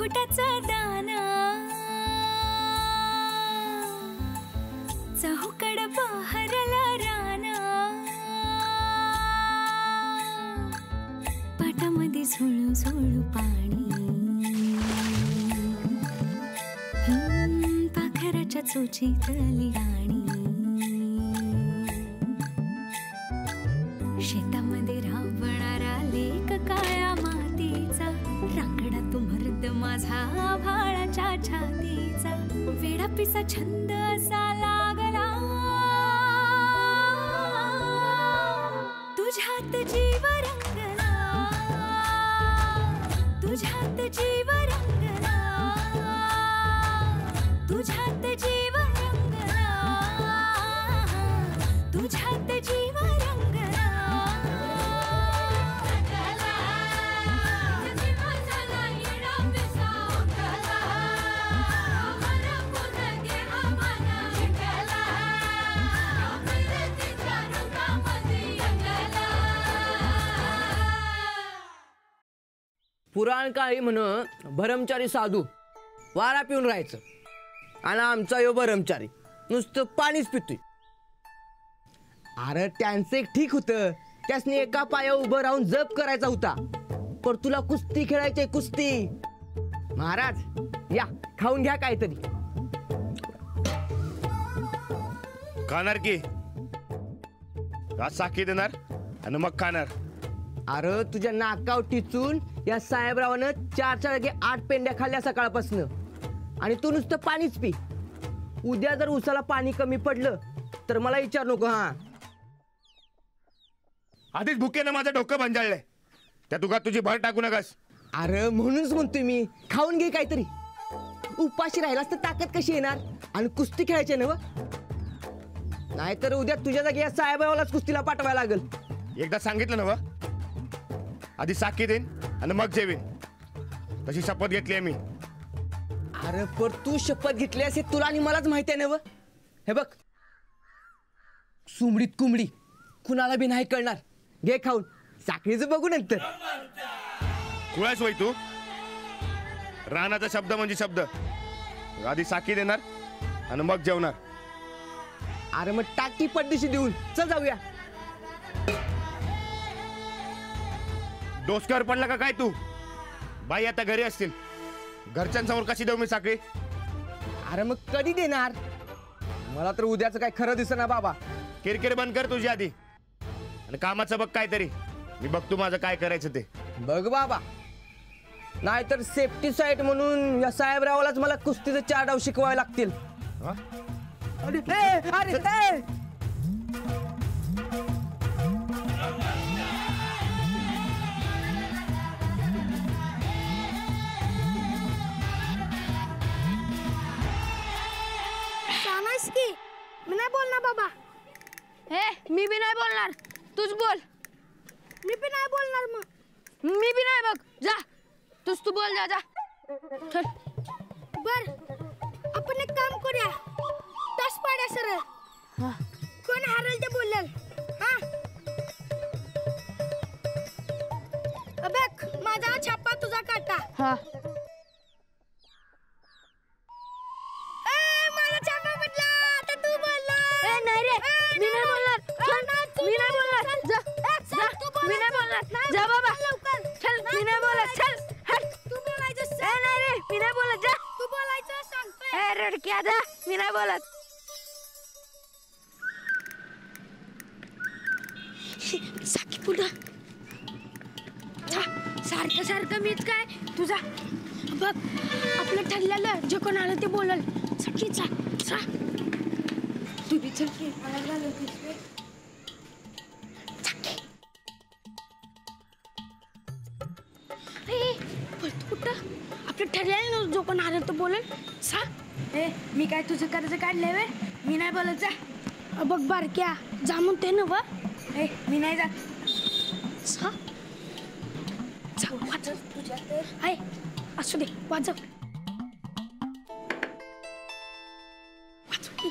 पोटाचा दाना चहूकड बहरला राना पाटामध्ये झुळू झुळू पाणी पाखराच्या चोचीतली गाणी शेतामध्ये राबणारा लेक काळ्या मातीचा रांगडा तू मर्द माझा भाळाच्या छातीचा वेडा पिसा छंद असा लागला तुझ्यात जीव रंगला तुझ्यात जीव रंगला तुझ्यात जीव रंगला तुझ्यात जीव रंगला पुराण काळी म्हण भरमचारी साधू वारा पिऊन राहायचं आणि आमचा यो भरमचारी नुसतं पाणीच पितोय. अरे त्यांचं एक ठीक होतं, त्यासनी एका पायावर उभं राहून जप करायचा होता, पण तुला कुस्ती खेळायची कुस्ती. महाराज या खाऊन घ्या काहीतरी. खाणार की साखी देणार आणि मग खाणार. अरे तुझ्या नाकावर टिचून या साहेबरावानं 4 पेंड्या खाल्ल्या सकाळपासून आणि तू नुसतं पाणीच पी. उद्या जर उसाला पाणी कमी पडलं तर मला विचार नको. हा आधीच भुकेनं माझं डोकं भंजाळलंय, त्या तुका तुझी भर टाकू नकास. अरे म्हणूनच म्हणतोय मी खाऊन घे काहीतरी. उपाशी राहिलास तर ताकद कशी येणार आणि कुस्ती खेळायची ना. नाहीतर उद्या तुझ्या जागी या साहेबरावालाच कुस्तीला पाठवायला लागेल. एकदा सांगितलं ना, आधी साखी देईन आणि मग जेवीन, तशी शपथ घेतली आहे मी. अरे पण तू शपथ घेतली असे तुला आणि मलाच माहिती आहे ना. हे बघ सुमडीत कुंबडी कुणाला बी नाही कळणार. घे खाऊन, साखळीचं बघू नंतर. कुळास होय तू. रानाचा शब्द म्हणजे शब्द. आधी साखी देणार आणि मग जेवणार. अरे मग टाकी पड्डीशी देऊन चल जाऊया. डोसक्यावर पडला का काय तू. बाई आता घरी असतील, घरच्यांसमोर कशी देऊ मी साखळी. अरे मग कधी देणार. मला तर उद्याचं काय खरं दिसेना बाबा. किरकिर बंद कर तुझी आधी आणि कामाचं बघ काहीतरी. मी बघतो माझं काय करायचं ते. बघ बाबा, नाहीतर सेफ्टी साईट म्हणून या साहेबरावालाच मला कुस्तीचे 4 डाव शिकवावे लागतील. अरे मी नाही बोलणार बाबा. मी बी नाही बोलणार, तूच बोल. मी बी नाही बोलणार. मग मी बी नाही. बघ जा, तू बोल. जा जा चल. बर आपण एक काम करूया. टॉस पाड्या सरळ. कोण हारेल ते बोलेल. बघ माझा छापा तुझा काटा. मला छापा म्हटला आता तू बोलला. नाही रे, मी नाही बोलणार. मी नाही बोलणार. जा जा, मी नाही बोलणार. जा बाबा लवकर चल. मी नाही बोलत. चल हट. तू बोलायचं. नाही रे, मी नाही बोलत. जा तू बोलायचं सांगतोय. रडक्या जा, मी नाही बोलत. साखी पुन्हा सारखं सारखं मीच काय तुझा. बघ आपलं ठरलेलं जे कोण आलं ते बोलल. सखीचा सा तू बी चल की. कुठं आपलं ठरलेलं जो कोण आलं तर बोलल. सा मी काय तुझं कर्ज काढलंय वे. मी नाही बोलत. जा बघ बारक्या जामून ते नव. मी नाही जात. सा वाजव तुझ्या तर असू दे. वाजव वाजव की.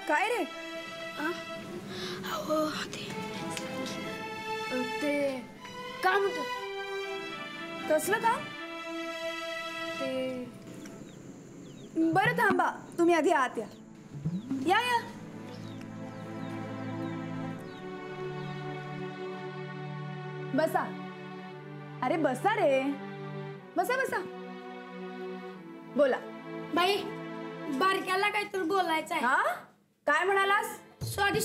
काय रे? हो ते काम होतं. कसलं काम? ते बरं थांबा, तुम्ही आधी आत या. या या. बसा. अरे बसा रे. बसा बसा. बोला. बाई बारक्याला काहीतरी बोलायचं आहे. हा काय म्हणालास? सॉरी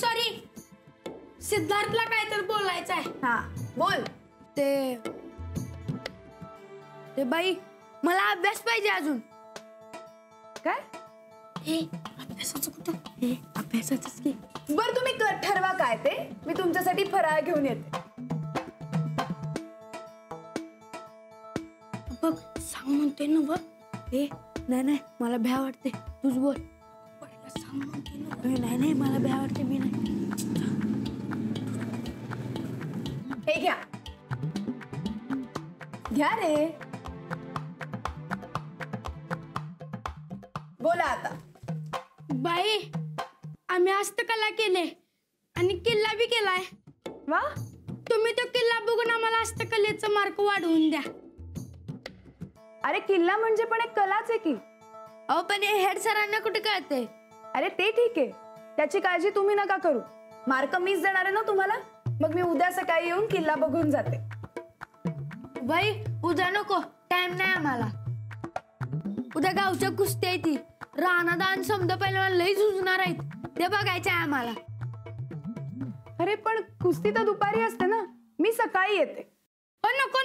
सिद्धार्थला काहीतरी बोलायचं आहे. हा बोल. ते बाई मला अभ्यास पाहिजे अजून. काय? हे अभ्यासाचं कुठं? हे अभ्यासाचंच की. बर तुम्ही ठरवा काय ते. मी तुमच्यासाठी फराळ घेऊन येते. बघ सांग म्हणते ना बघ. हे नाही मला भ्या वाटते. तूच बोल. सांग म्हणते ना. नाही मला भ्या वाटते. मी नाही. हे घ्या. घ्या रे. बोला आता. बाई आम्ही हस्तकला केले आणि किल्ला बी केलाय. वा. तुम्ही तो किल्ला बघून आम्हाला हस्तकलेचा मार्क वाढवून द्या. अरे किल्ला म्हणजे पण एक कलाच आहे की. अहो पण हे हेड सरांना कुठे कळते. अरे ते ठीक आहे, त्याची काळजी तुम्ही नका करू. मार्क मीच देणार आहे ना तुम्हाला. मग मी उद्या सकाळी येऊन किल्ला बघून जाते. बाई उद्या नको, टाइम नाही आम्हाला. उद्या गावच्या कुस्ती आहे ती. राणादान समजा पहिलवान लई झुंजणार आहेत. ते बघायचं आहे आम्हाला. अरे पण कुस्ती तर दुपारी असते ना. मी सकाळी येते. नको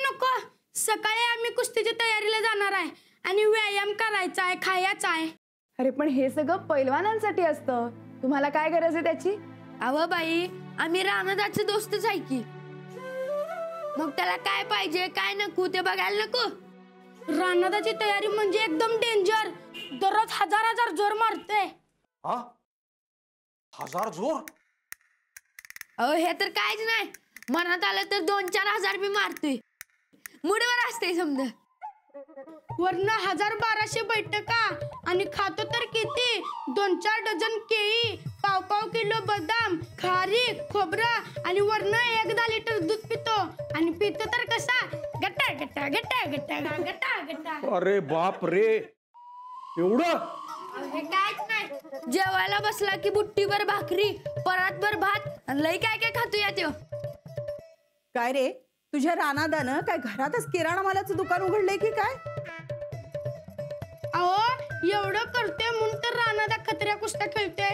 सकाळी आम्ही कुस्तीच्या तयारीला जाणार आहे आणि व्यायाम करायचा आहे, खायचा आहे. अरे पण हे सगळं पैलवानांसाठी असतं. तुम्हाला काय गरज आहे त्याची? अव बाई आम्ही राणादाचे दोस्तच आहे की. मग त्याला काय पाहिजे काय नको ते बघायला नको. राणादाची तयारी म्हणजे एकदम डेंजर. दररोज हजार जोर मारते. हजार जोर? अहो हे तर काहीच नाही. मनात आलं तर 2-4 हजार बी मारतोय. मुडवर असते समजा. वरनं 1000-1200 बैठका आणि खातो तर किती. 2-4 डझन केळी, पाव किलो बदाम, खारीक, खोबरं आणि वरनं 1 लिटर दूध पितो. आणि पितो तर कसा गट्टा गट्टा गट्टा गट्टा गट्टा गट्टा. अरे बाप रे, एवढं? हे काहीच नाही. जेवायला बसला की बुट्टीभर भाकरी, परातभर भात आणि लई काय काय खातो या त्यो. काय रे तुझ्या रानादानं काय घरातच किराणा मालाचं दुकान उघडलंय की काय? अहो एवढं करते म्हणून तर रानादा खतऱ्या कुस्त्या खेळते.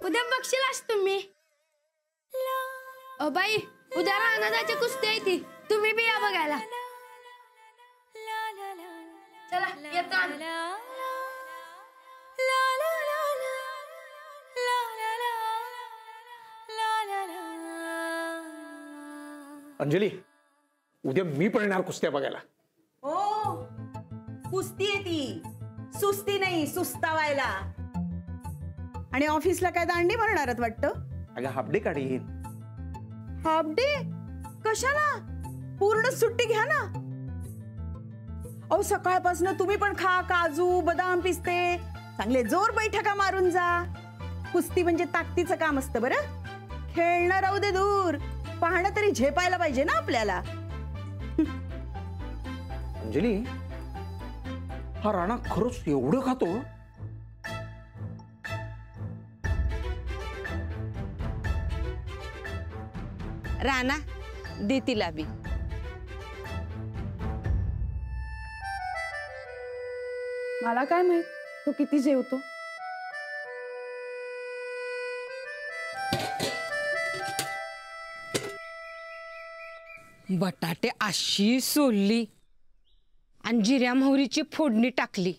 उद्या बघशीलाच तुम्ही. ओ बाई उद्या रानादाची कुस्ती आहे ती. तुम्ही बी या बघायला. चला येतो आम्ही. अंजली, उद्या मी पण येणार कुस्त्या बघायला. ओ कुस्ती आहे ती, सुस्ती नाही, सुस्तावायला. आणि ऑफिसला काय दांडी म्हणणार वाटतं? अगं हाफ डे काढीन. हाफ डे कशाला? पूर्ण सुट्टी घ्या ना. अहो सकाळपासून तुम्ही पण खा काजू बदाम पिस्ते, चांगले जोर बैठका मारून जा. कुस्ती म्हणजे ताकदीचं काम असतं बरं. खेळणं राहू दे दूर, पाहणं तरी झेपायला पाहिजे ना आपल्याला. अंजली, हा राणा खरंच एवढं खातो? राणा दे तिला बी. मला काय माहित तो किती जेवतो. बटाटे अशी सोलली आणि जिऱ्या मोहरीची फोडणी टाकली.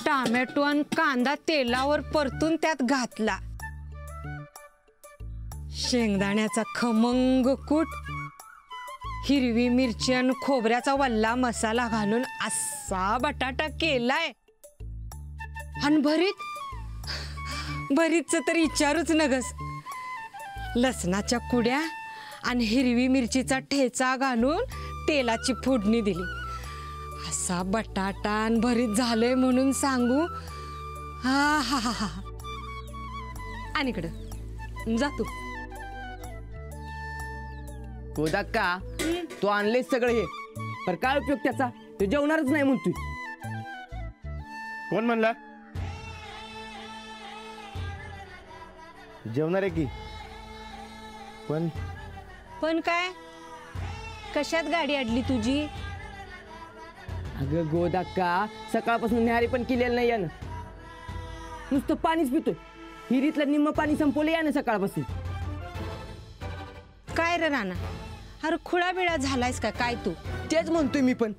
टोमॅटो आणि कांदा तेलावर परतून त्यात घातला. शेंगदाण्याचा खमंग कूट, हिरवी मिरची आणि खोबऱ्याचा वल्ला मसाला घालून असा बटाटा केलाय. आणि भरीतचं तर विचारूच नगस. लसणाच्या कुड्या आणि हिरवी मिरचीचा ठेचा घालून तेलाची फोडणी दिली. असा बटाटा आणि भरीत झालंय म्हणून सांगू हा हा हा हा आणि इकडं जा तू. गोदाक्का तू आणलेस सगळं हे पण काय उपयोग त्याचा? तो जेवणारच नाही म्हणतोय. कोण म्हणला? जेवणार आहे की पण पण काय कशात गाडी अडली तुझी? अगं गोदाक्का सकाळपासून न्याहारी पण केलेलं नाही यानं. नुसतं पाणीच पितोय. हिरीतलं निम्म पाणी संपवलं यानं सकाळपासून. काय रे राणा, अरे खुळा बिळा झालायस का काय तू? तेच म्हणतोय मी पण.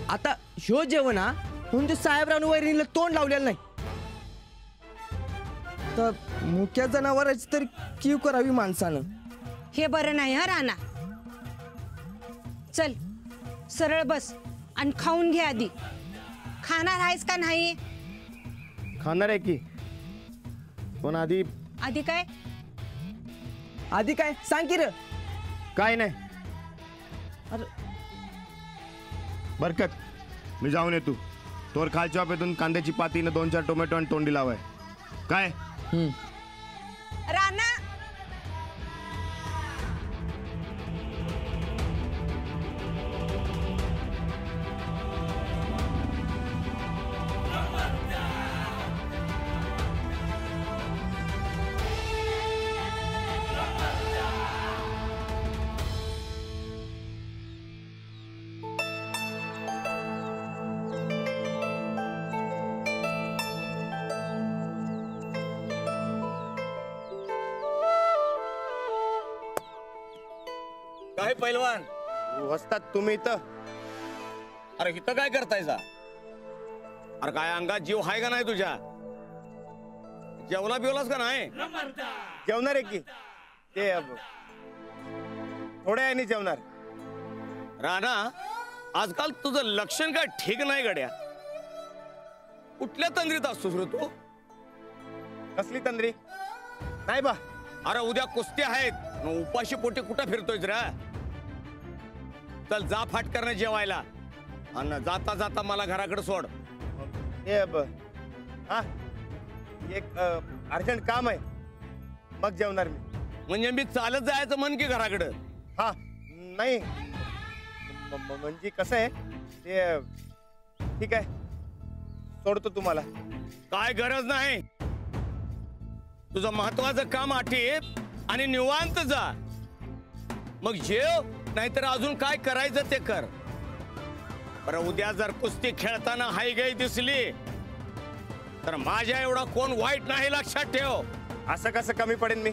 आता ह्यो जेवण हा म्हणून ते साहेबराव वैरणीला तोंड लावलेलं नाही. तर मुक्या जनावरांची तरी कीव करावी माणसानं. हे बरं नाही हा राणा. चल सरळ बस आणि खाऊन घे आधी. खाणार आहेस का नाही? खाणार आहे की पण आधी आधी काय? आधी काय सांग की र. काय नाही. अरे बरकत मी जाऊन येतो. तोर खालच्या वापेतून कांद्याची पातीनं 2-4 टोमॅटो आणि तोंडी लावाय. काय राणा काय पैलवान वस्तात तुम्ही इथं? अरे इथं काय करतायसा? अरे काय अंगात जीव हाय का नाही तुझ्या? जेवला बिवलास का नाही? जेवणार आहे की ते थोड्या याने जेवणार. राणा आजकाल तुझं लक्षण काय ठीक नाही गड्या. कुठल्या तंद्रीत असतोस रे तू? कसली तंद्री? नाही बा. अरे उद्या कुस्त्या आहेत, मग उपाशी पोटी कुठं फिरतोयस रे? चल जा फाटकरनं जेवायला आणि जाता जाता मला घराकडे सोड. हे हा एक अर्जंट काम आहे मग जेवणार मी. म्हणजे मी चालत जायचं म्हण की घराकडं? हा नाही म्हणजे कसं आहे ते. ठीक आहे सोडतो तुम्हाला. काय गरज नाही. तुझं महत्वाचं काम आठीप आणि निवांत जा. मग जेव नाहीतर अजून काय करायचं ते कर. बरं उद्या जर कुस्ती खेळताना हायगाई दिसली तर माझ्या एवढा कोण वाईट नाही, लक्षात ठेव. असं कसं कमी पडेन मी?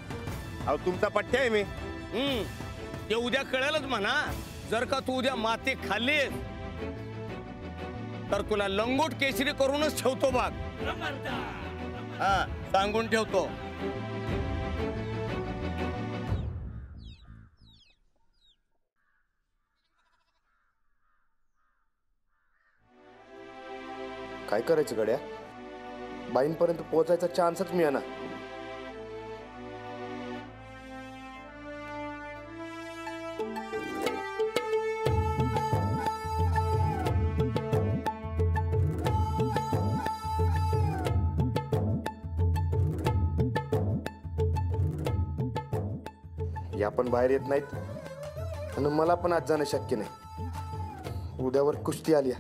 अहो तुमचा पठ्य आहे मी. ते उद्या कळेलच म्हणा. जर का तू उद्या माती खाल्ली तर तुला लंगोट केसरी करूनच ठेवतो बाग. हा सांगून ठेवतो. काय करायचं गड्या? बाईंपर्यंत पोहोचायचा चान्सच मिळाला. या पण बाहेर येत नाहीत आणि मला पण आज जाणं शक्य नाही. उद्यावर कुस्ती आली,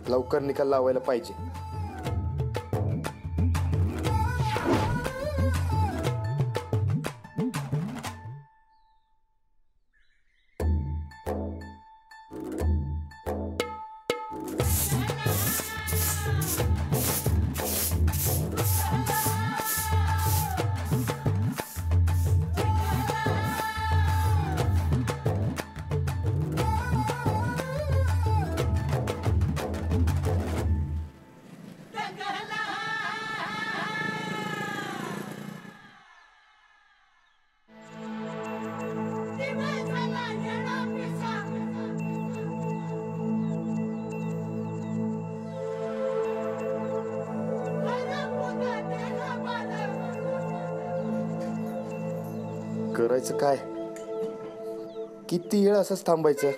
लवकर निकाल लावायला पाहिजे. करायचं काय? किती वेळ असंच थांबायचं?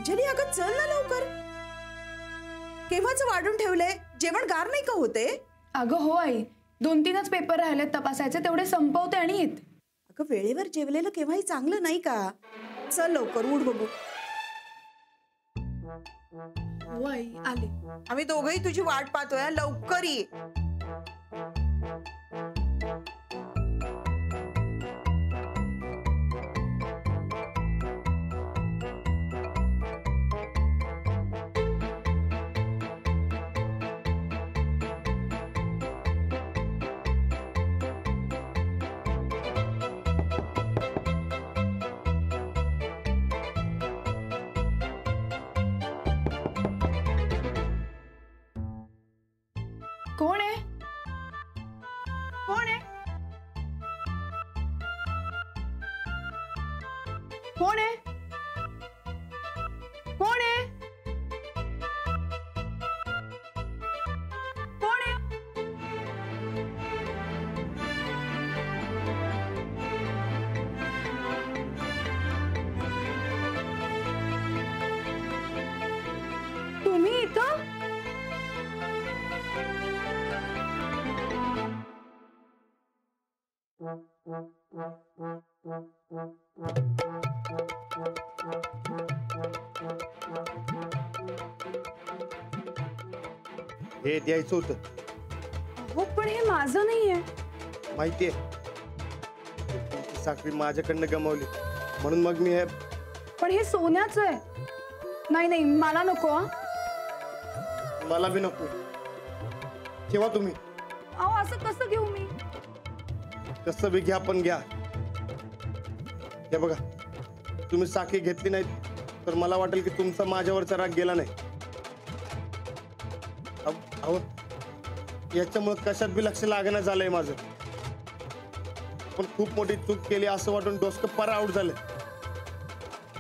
अंजली अगं चल ना लवकर. केव्हाच वाढून ठेवलंय, जेवण गार नाही का होते? अगं हो आई, 2-3च पेपर राहिलेत तपासायचे, तेवढे संपवते आणि येते. अगं वेळेवर जेवलेलं केव्हाही चांगलं नाही का? चल लवकर उठ बघू. हो आई आले. आम्ही दोघंही तुझी वाट पाहतोय, लवकर ये. कोण आहे? कोण आहे? कोण आहे? कोण आहे? कोण आहे? तुम्ही इथं? हे द्यायचं होतं. हो पण हे माझं नाहीये. माहितीये, तुमची साखळी माझ्याकडनं गमावली म्हणून मग मी हे. पण हे सोन्याचं आहे. नाही नाही मला नको. मला बी नको. ठेवा तुम्ही. अहो असं कसं घेऊ मी? कसं बी घ्या, पण घ्या. हे बघा, तुम्ही साखळी घेतली नाही तर मला वाटेल की तुमचा माझ्यावरचा राग गेला नाही. अहो याच्यामुळे कशात बी लक्ष लागणं झालंय माझं. पण खूप मोठी चूक केली असं वाटून डोसकं पार आऊट झालं.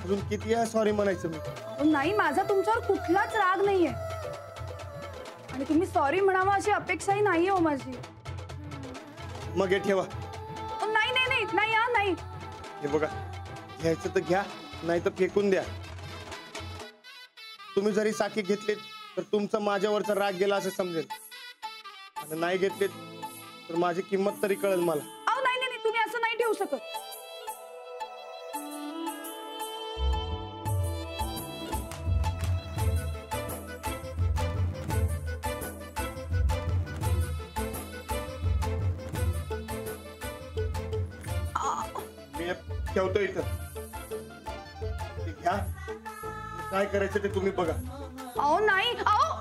अजून किती आहे सॉरी म्हणायचं मी? नाही, माझा तुमच्यावर कुठलाच राग नाहीये आणि तुम्ही सॉरी म्हणावं अशी अपेक्षाही नाहीये हो माझी. मग हे ठेवा. नाही नाही नाही नाही हा नाही. हे बघा, घ्यायचं तर घ्या, नाही तर फेकून द्या. तुम्ही जरी साखळी घेतलीत तर तुमचा माझ्यावरचा राग गेला असं समजेल, आणि नाही घेतलीत तर माझी किंमत तरी कळेल मला. अहो नाही नाही तुम्ही असं नाही ठेवू शकत. मी ठेवतो इथं. घ्या, काय करायचं ते तुम्ही बघा. अहो नाही. अहो